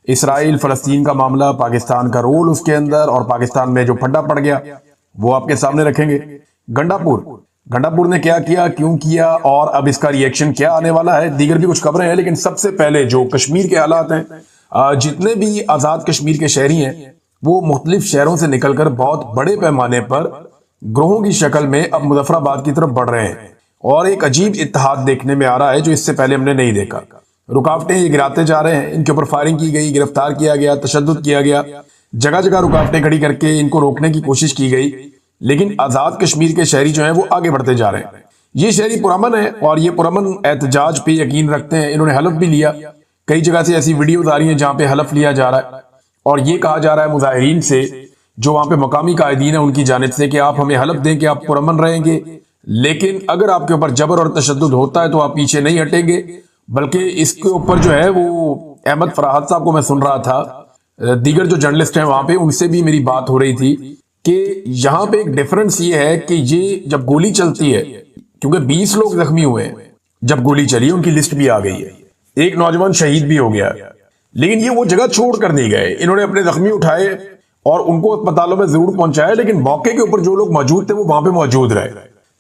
اسرائیل فلسطین کا معاملہ، پاکستان کا رول اس کے اندر، اور پاکستان میں جو پھڈا پڑ گیا وہ آپ کے سامنے رکھیں گے۔ گنڈا پور نے کیا کیا، کیوں کیا، اور اب اس کا ری ایکشن کیا آنے والا ہے، دیگر بھی کچھ خبریں ہیں۔ لیکن سب سے پہلے جو کشمیر کے حالات ہیں، جتنے بھی آزاد کشمیر کے شہری ہیں وہ مختلف شہروں سے نکل کر بہت بڑے پیمانے پر گروہوں کی شکل میں اب مظفر آباد کی طرف بڑھ رہے ہیں، اور ایک عجیب اتحاد دیکھنے میں آ رہا ہے جو اس سے پہلے ہم نے نہیں دیکھا۔ رکاوٹیں یہ گراتے جا رہے ہیں، ان کے اوپر فائرنگ کی گئی، گرفتار کیا گیا، تشدد کیا گیا، جگہ جگہ رکاوٹیں کھڑی کر کے ان کو روکنے کی کوشش کی گئی، لیکن آزاد کشمیر کے شہری جو ہیں وہ آگے بڑھتے جا رہے ہیں۔ یہ شہری پرامن ہیں اور یہ پرامن احتجاج پہ یقین رکھتے ہیں۔ انہوں نے حلف بھی لیا، کئی جگہ سے ایسی ویڈیوز آ رہی ہیں جہاں پہ حلف لیا جا رہا ہے، اور یہ کہا جا رہا ہے مظاہرین سے جو وہاں پہ مقامی قائدین ہیں ان کی جانب سے کہ آپ ہمیں حلف دیں کہ آپ پرامن رہیں گے، لیکن اگر آپ کے اوپر جبر اور تشدد ہوتا ہے تو آپ پیچھے نہیں ہٹیں گے۔ بلکہ اس کے اوپر جو ہے وہ احمد فراحت صاحب کو میں سن رہا تھا، دیگر جو جرنلسٹ ہیں وہاں پہ ان سے بھی میری بات ہو رہی تھی کہ یہاں پہ ایک ڈیفرنس یہ ہے کہ یہ جب گولی چلتی ہے، کیونکہ 20 لوگ زخمی ہوئے ہیں جب گولی چلی، ان کی لسٹ بھی آ گئی ہے، ایک نوجوان شہید بھی ہو گیا، لیکن یہ وہ جگہ چھوڑ کر نہیں گئے، انہوں نے اپنے زخمی اٹھائے اور ان کو اسپتالوں میں ضرور پہنچایا، لیکن موقع کے اوپر جو لوگ موجود تھے وہ وہاں پہ موجود رہے،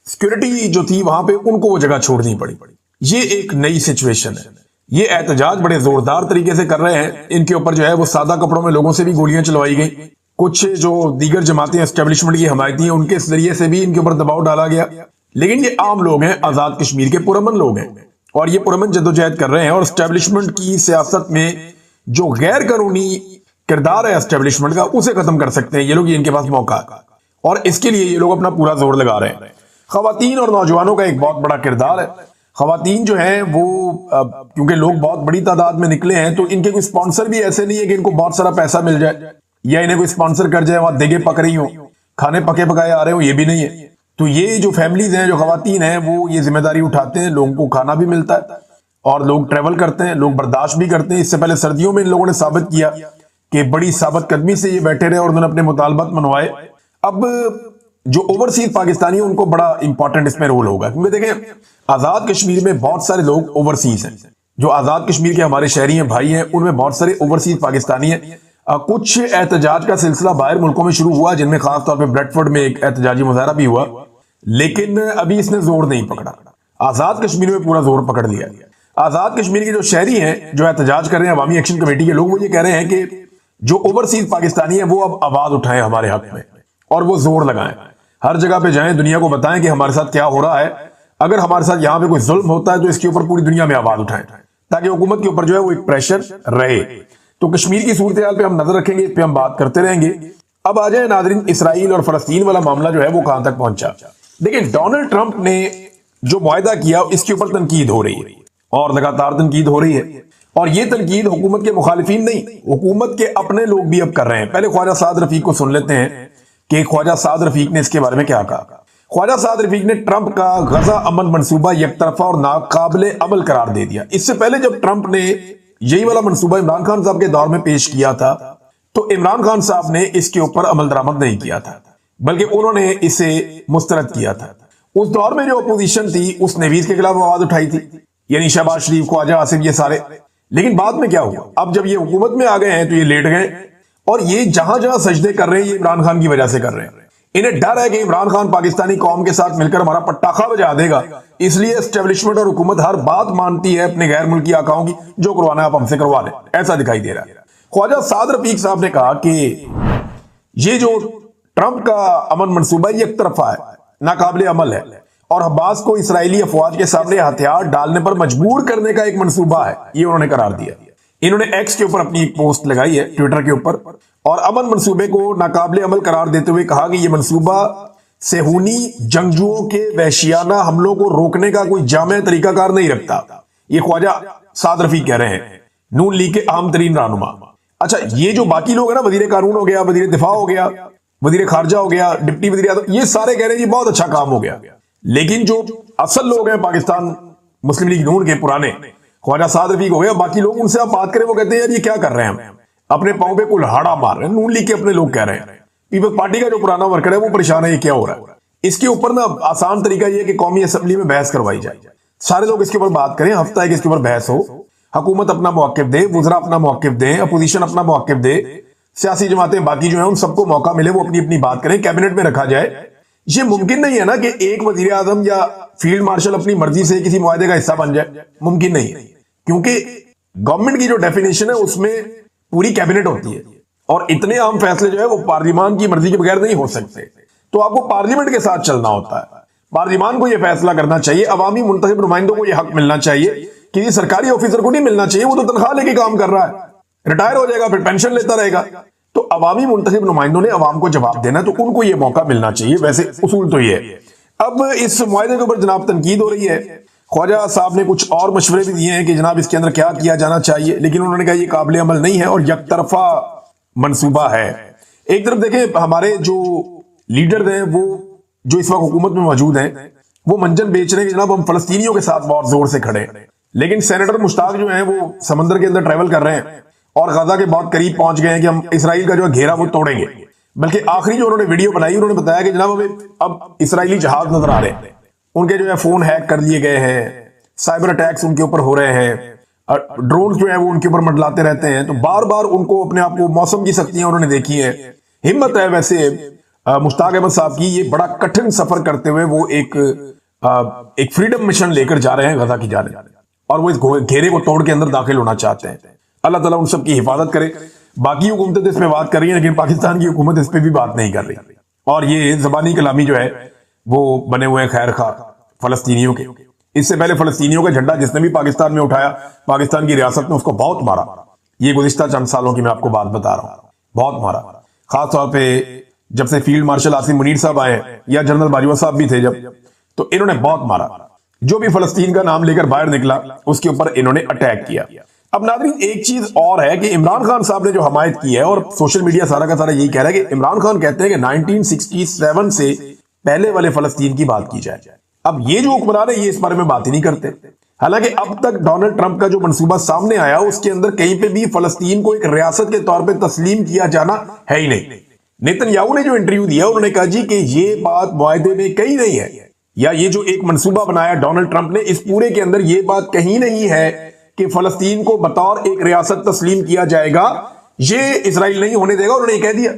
سیکورٹی جو تھی وہاں پہ ان کو وہ جگہ چھوڑنی پڑی۔ یہ ایک نئی سچویشن ہے۔ یہ احتجاج بڑے زوردار طریقے سے کر رہے ہیں، ان کے اوپر جو ہے وہ سادہ کپڑوں میں لوگوں سے بھی گولیاں چلوائی گئیں، کچھ جو دیگر جماعتیں اسٹیبلشمنٹ کی حمایتی ہیں ان کے ذریعے سے بھی ان کے اوپر دباؤ ڈالا گیا، لیکن یہ عام لوگ ہیں، آزاد کشمیر کے پرامن لوگ ہیں، اور یہ پرامن جدوجہد کر رہے ہیں، اور اسٹیبلشمنٹ کی سیاست میں جو غیر قانونی کردار ہے اسٹیبلشمنٹ کا اسے ختم کر سکتے ہیں یہ لوگ، یہ ان کے پاس موقع ہے، اور اس کے لیے یہ لوگ اپنا پورا زور لگا رہے ہیں۔ خواتین اور نوجوانوں کا ایک بہت بڑا کردار ہے۔ خواتین جو ہیں وہ کیونکہ لوگ بہت بڑی تعداد میں نکلے ہیں تو ان کے کوئی سپانسر بھی ایسے نہیں ہے کہ ان کو بہت سارا پیسہ مل جائے یا انہیں کوئی سپانسر کر جائے، وہاں دیگیں پک رہی ہوں، کھانے پکے پکائے آ رہے ہوں، یہ بھی نہیں ہے۔ تو یہ جو فیملیز ہیں، جو خواتین ہیں، وہ یہ ذمہ داری اٹھاتے ہیں، لوگوں کو کھانا بھی ملتا ہے اور لوگ ٹریول کرتے ہیں، لوگ برداشت بھی کرتے ہیں۔ اس سے پہلے سردیوں میں ان لوگوں نے ثابت کیا کہ بڑی ثابت قدمی سے یہ بیٹھے رہے اور انہوں نے اپنے مطالبات منوائے۔ اب جو اوورسیز پاکستانی ہیں ان کو بڑا امپورٹنٹ اس میں رول ہوگا، کیونکہ دیکھیں آزاد کشمیر میں بہت سارے لوگ اوورسیز ہیں، جو آزاد کشمیر کے ہمارے شہری ہیں، بھائی ہیں، ان میں بہت سارے اوورسیز پاکستانی ہیں۔ کچھ احتجاج کا سلسلہ باہر ملکوں میں شروع ہوا، جن میں خاص طور پہ بریڈ فورڈ میں ایک احتجاجی مظاہرہ بھی ہوا، لیکن ابھی اس نے زور نہیں پکڑا۔ آزاد کشمیر میں پورا زور پکڑ لیا۔ آزاد کشمیر کے جو شہری ہیں جو احتجاج کر رہے ہیں، عوامی ایکشن کمیٹی کے لوگ، وہ یہ کہہ رہے ہیں کہ جو اوورسیز پاکستانی ہیں وہ اب آواز اٹھائیں ہمارے حق میں اور وہ زور لگائیں، ہر جگہ پہ جائیں، دنیا کو بتائیں کہ ہمارے ساتھ کیا ہو رہا ہے، اگر ہمارے ساتھ یہاں پہ کوئی ظلم ہوتا ہے تو اس کے اوپر پوری دنیا میں آواز اٹھائیں تاکہ حکومت کے اوپر جو ہے وہ ایک پریشر رہے۔ تو کشمیر کی صورتحال پہ ہم نظر رکھیں گے، اس پہ ہم بات کرتے رہیں گے۔ اب آ جائیں ناظرین، اسرائیل اور فلسطین والا معاملہ جو ہے وہ کہاں تک پہنچا۔ دیکھیں ڈونلڈ ٹرمپ نے جو معاہدہ کیا اس کے اوپر تنقید ہو رہی ہے اور لگاتار تنقید ہو رہی ہے، اور یہ تنقید حکومت کے مخالفین نہیں، حکومت کے اپنے لوگ بھی اب کر رہے ہیں۔ پہلے خواجہ سعد رفیق کو سن لیتے ہیں کہ خواجہ سعد رفیق نے اس کے بارے میں کیا کہا۔ خواجہ سعد رفیق نے ٹرمپ کا غزہ امن منصوبہ یک طرفہ اور ناقابل عمل قرار دے دیا۔ اس سے پہلے جب ٹرمپ نے یہی والا منصوبہ عمران خان صاحب کے دور میں پیش کیا تھا تو عمران خان صاحب نے اس کے اوپر عمل درآمد نہیں کیا تھا، بلکہ انہوں نے اسے مسترد کیا تھا۔ اس دور میں جو اپوزیشن تھی اس نے بھی اس کے خلاف آواز اٹھائی تھی، یعنی شہباز شریف، خواجہ آصف، یہ سارے۔ لیکن بعد میں کیا ہوا، اب جب یہ حکومت میں آ گئے ہیں تو یہ لیٹ گئے، اور یہ جہاں جہاں سجدے کر رہے ہیں یہ عمران خان کی وجہ سے کر رہے ہیں۔ انہیں ڈر ہے کہ عمران خان پاکستانی قوم کے ساتھ مل کر ہمارا پٹاخہ بجا دے گا، اس لیے اسٹیبلشمنٹ اور حکومت ہر بات مانتی ہے اپنے غیر ملکی آقاؤں کی، جو کروانا ہے آپ ہم سے کروا لیں، ایسا دکھائی دے رہا ہے۔ خواجہ سعد رفیق صاحب نے کہا کہ یہ جو ٹرمپ کا امن منصوبہ یک طرفہ ہے، ناقابل عمل ہے، اور حماس کو اسرائیلی افواج کے سامنے ہتھیار ڈالنے پر مجبور کرنے کا ایک منصوبہ ہے، یہ انہوں نے قرار دیا۔ انہوں نے ایکس کے اوپر اپنی ایک پوسٹ لگائی ہے، ٹویٹر کے اوپر، اور امن منصوبے کو ناقابل عمل قرار دیتے ہوئے کہا کہ یہ منصوبہ صہیونی جنگجوؤں کے وحشیانہ حملوں کو روکنے کا کوئی جامع طریقہ کار نہیں رکھتا۔ یہ خواجہ سعد رفیق کہہ رہے ہیں، نون لیگ کے اہم ترین رہنما۔ اچھا، یہ جو باقی لوگ ہیں نا، وزیر قانون ہو گیا، وزیر دفاع ہو گیا، وزیر خارجہ ہو گیا، ڈپٹی وزیر اعظم، یہ سارے کہہ رہے ہیں جی بہت اچھا کام ہو گیا، لیکن جو اصل لوگ ہیں پاکستان مسلم لیگ نون کے پرانے، خواجہ سعد رفیق ہو گیا، باقی لوگ ان سے آپ بات کریں وہ کہتے ہیں یار یہ کیا کر رہے ہیں، ہم اپنے پاؤں پہ کلہاڑا مار رہے ہیں۔ نون لیگ کے اپنے لوگ کہہ رہے ہیں، پیپلز پارٹی کا جو پرانا ورکر ہے وہ پریشان ہے یہ کیا ہو رہا ہے۔ اس کے اوپر نا آسان طریقہ یہ ہے کہ قومی اسمبلی میں بحث کروائی جائے، سارے لوگ اس کے اوپر بات کریں، ہفتہ ایک اس کے اوپر بحث ہو، حکومت اپنا موقف دے, وزراء اپنا موقف دیں, اپوزیشن اپنا موقف دے, سیاسی جماعتیں باقی جو ہیں ان سب کو موقع ملے, وہ اپنی اپنی بات کریں, کیبنٹ میں رکھا جائے. یہ ممکن نہیں ہے نا کہ ایک وزیر اعظم یا فیلڈ مارشل اپنی مرضی سے کسی معاہدے کا حصہ بن جائے, ممکن نہیں ہے. کیونکہ گورنمنٹ کی جو ڈیفینیشن ہے اس میں پوری کیبنٹ ہوتی ہے, اور اتنے اہم فیصلے جو ہے وہ پارلیمان کی مرضی کے بغیر نہیں ہو سکتے. تو آپ کو پارلیمنٹ کے ساتھ چلنا ہوتا ہے, پارلیمان کو یہ فیصلہ کرنا چاہیے, عوامی منتخب نمائندوں کو یہ حق ملنا چاہیے. کسی سرکاری آفیسر کو نہیں ملنا چاہیے, وہ تو تنخواہ لے کے کام کر رہا ہے, ریٹائر ہو جائے گا پھر پینشن لیتا رہے گا. تو عوامی منتخب نمائندوں نے عوام کو جواب دینا, تو ان کو یہ موقع ملنا چاہیے. ویسے اصول تو یہ ہے. اب اس معاہدے کے اوپر جناب تنقید ہو رہی ہے. خواجہ صاحب نے کچھ اور مشورے بھی دیے ہیں کہ جناب اس کے اندر کیا کیا جانا چاہیے, لیکن انہوں نے کہا یہ قابل عمل نہیں ہے اور یک طرفہ منصوبہ ہے. ایک طرف دیکھیں ہمارے جو لیڈر ہیں وہ جو اس وقت حکومت میں موجود ہیں وہ منجن بیچ رہے ہیں کہ جناب ہم فلسطینیوں کے ساتھ بہت زور سے کھڑے ہیں, لیکن سینیٹر مشتاق جو ہیں وہ سمندر کے اندر ٹریول کر رہے ہیں اور غزہ کے بہت قریب پہنچ گئے ہیں کہ ہم اسرائیل کا جو گھیرا وہ توڑیں گے. بلکہ آخری جو انہوں نے ویڈیو بنائی انہوں نے بتایا کہ جناب ہمیں اب اسرائیلی جہاز نظر آ رہے ہیں, ان کے جو ہے فون ہیک کر لیے گئے ہیں, سائبر اٹیکس ان کے اوپر ہو رہے ہیں, ڈرون جو ہے وہ ان کے اوپر منڈلاتے رہتے ہیں. تو بار بار ان کو اپنے آپ کو موسم کی سختیاں انہوں نے دیکھی ہیں. ہمت ہے ویسے مشتاق احمد صاحب کی, یہ بڑا کٹھن سفر کرتے ہوئے وہ ایک فریڈم مشن لے کر جا رہے ہیں غزہ کی جانب, اور وہ اس گھیرے کو توڑ کے اندر داخل ہونا چاہتے ہیں. اللہ تعالیٰ ان سب کی حفاظت کرے. باقی حکومتیں اس پہ بات کر رہی ہیں لیکن پاکستان کی حکومت اس پہ بھی بات نہیں کر رہی, اور یہ زبانی کلامی جو ہے وہ بنے ہوئے ہیں خیر خواہ فلسطینیوں کے. اس سے پہلے فلسطینیوں کا جھنڈا جس نے بھی پاکستان میں اٹھایا, پاکستان کی ریاست نے اس کو بہت مارا. یہ گزشتہ چند سالوں کی میں آپ کو بات بتا رہا ہوں, بہت مارا. خاص طور پہ جب سے فیلڈ مارشل عاصم منیر صاحب آئے یا جنرل باجوہ صاحب بھی تھے جب, تو انہوں نے بہت مارا. جو بھی فلسطین کا نام لے کر باہر نکلا اس کے اوپر انہوں نے اٹیک کیا. اب ناظرین ایک چیز اور ہے کہ عمران خان صاحب نے جو حمایت کی ہے, اور سوشل میڈیا سارا کا سارا یہی کہہ رہا ہے کہ عمران خان کہتے ہیں کہ 1967 سے پہلے والے فلسطین کی بات کی جائے. اب یہ جو حکمران ہے یہ اس بارے میں بات ہی نہیں کرتے. حالانکہ اب تک ڈونلڈ ٹرمپ کا جو منصوبہ سامنے آیا اس کے اندر کہیں پہ بھی فلسطین کو ایک ریاست کے طور پہ تسلیم کیا جانا ہے ہی نہیں. نیتن یاہو نے جو انٹرویو دیا انہوں نے کہا جی کہ یہ بات معاہدے میں کہیں نہیں ہے, یا یہ جو ایک منصوبہ بنایا ڈونلڈ ٹرمپ نے اس پورے کے اندر یہ بات کہیں نہیں ہے کہ فلسطین کو بطور ایک ریاست تسلیم کیا جائے گا, یہ اسرائیل نہیں ہونے دے گا, انہوں نے یہ کہہ دیا.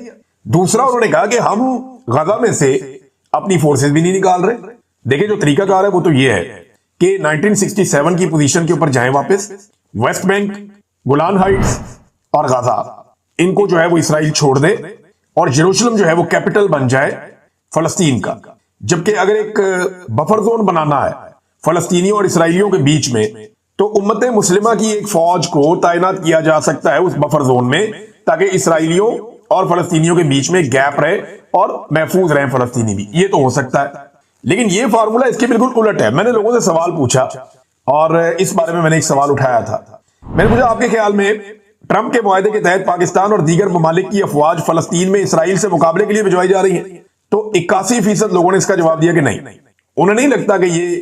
دوسرا انہوں نے کہا کہ ہم غزہ میں سے اپنی فورسز بھی نہیں نکال رہے. دیکھیں جو طریقہ کار ہے وہ تو یہ ہے کہ 1967 کی پوزیشن کے اوپر جائیں واپس, ویسٹ بینک, گولان ہائٹس اور غزہ, ان کو جو ہے وہ اسرائیل چھوڑ دے اور یروشلم جو ہے وہ کیپٹل بن جائے فلسطین کا. جبکہ اگر ایک بفر زون بنانا ہے فلسطینیوں اور اسرائیلیوں کے بیچ میں تو امت مسلمہ کی ایک فوج کو تعینات کیا جا سکتا ہے اس بفر زون میں, تاکہ اسرائیلیوں اور فلسطینیوں کے بیچ میں گیپ رہے اور محفوظ رہیں فلسطینی بھی. یہ تو ہو سکتا ہے, لیکن یہ فارمولا اس کے بالکل الٹ ہے. میں نے لوگوں سے سوال پوچھا اور اس بارے میں نے ایک سوال اٹھایا تھا. میں نے پوچھا آپ کے خیال میں ٹرمپ کے معاہدے کے تحت پاکستان اور دیگر ممالک کی افواج فلسطین میں اسرائیل سے مقابلے کے لیے بھجوائی جا رہی ہیں؟ تو 81% لوگوں نے اس کا جواب دیا کہ نہیں, انہیں نہیں لگتا کہ یہ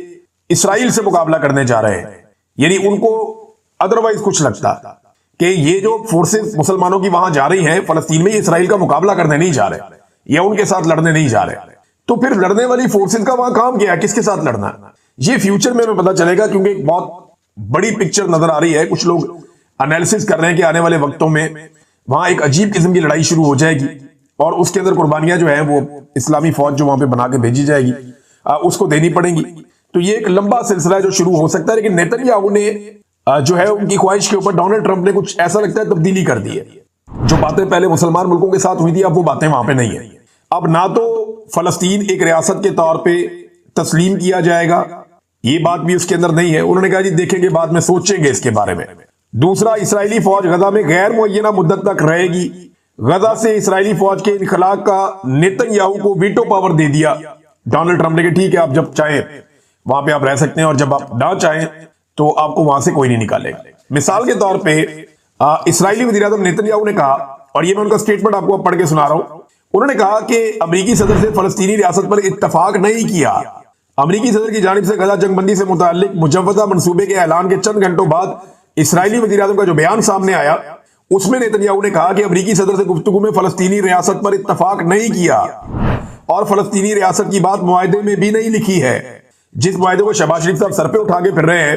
اسرائیل سے مقابلہ کرنے جا رہے ہیں. یعنی ان کو ادروائز کچھ لگتا کہ یہ جو فورسز مسلمانوں کی وہاں جا رہی ہیں فلسطین میں, یہ اسرائیل کا مقابلہ کرنے نہیں جا رہے یا ان کے ساتھ لڑنے نہیں جا رہے. تو پھر لڑنے والی فورسز کا وہاں کام کیا ہے, کس کے ساتھ لڑنا ہے, یہ فیوچر میں ہمیں پتا چلے گا. کیونکہ ایک بہت بڑی پکچر نظر آ رہی ہے, کچھ لوگ انالیسس کر رہے ہیں کہ آنے والے وقتوں میں وہاں ایک عجیب قسم کی لڑائی شروع ہو جائے گی, اور اس کے اندر قربانیاں جو ہیں وہ اسلامی فوج جو وہاں پہ بنا کے بھیجی جائے گی اس کو دینی پڑیں گی. تو یہ ایک لمبا سلسلہ ہے جو شروع ہو سکتا ہے. لیکن نیتن یاہو نے جو ہے ان کی خواہش کے اوپر ڈونلڈ ٹرمپ نے کچھ ایسا لگتا ہے تبدیلی کر دی ہے. جو باتیں پہلے مسلمان ملکوں کے ساتھ ہوئی تھی اب وہ باتیں وہاں پہ نہیں ہیں. اب نہ تو فلسطین ایک ریاست کے طور پہ تسلیم کیا جائے گا, یہ بات بھی اس کے اندر نہیں ہے. انہوں نے کہا جی دیکھیں گے بعد میں سوچیں گے اس کے بارے میں. دوسرا, اسرائیلی فوج غزہ میں غیر معینہ مدت تک رہے گی. غزہ سے اسرائیلی فوج کے انخلاء کا نیتن یاہو کو ویٹو پاور دے دیا ڈونلڈ ٹرمپ نے کہ ٹھیک ہے آپ جب چاہیں وہاں پہ آپ رہ سکتے ہیں, اور جب آپ نہ چاہیں تو آپ کو وہاں سے کوئی نہیں نکالے گا. مثال کے طور پہ اسرائیلی وزیر اعظم نیتن یاہو نے کہا, اور یہ میں ان کا سٹیٹمنٹ آپ کو پڑھ کے سنا رہا ہوں, انہوں نے کہا کہ امریکی صدر سے فلسطینی ریاست پر اتفاق نہیں کیا. امریکی صدر کی جانب سے غزہ جنگ بندی سے متعلق مجوزہ منصوبے کے اعلان کے چند گھنٹوں بعد اسرائیلی وزیر اعظم کا جو بیان سامنے آیا اس میں نیتن یاہو نے کہا کہ امریکی صدر سے گفتگو میں فلسطینی ریاست پر اتفاق نہیں کیا, اور فلسطینی ریاست کی بات معاہدے میں بھی نہیں لکھی ہے. جس معاہدے کو شہباز شریف صاحب سر پہ اٹھا کے پھر رہے ہیں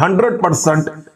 100%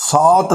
7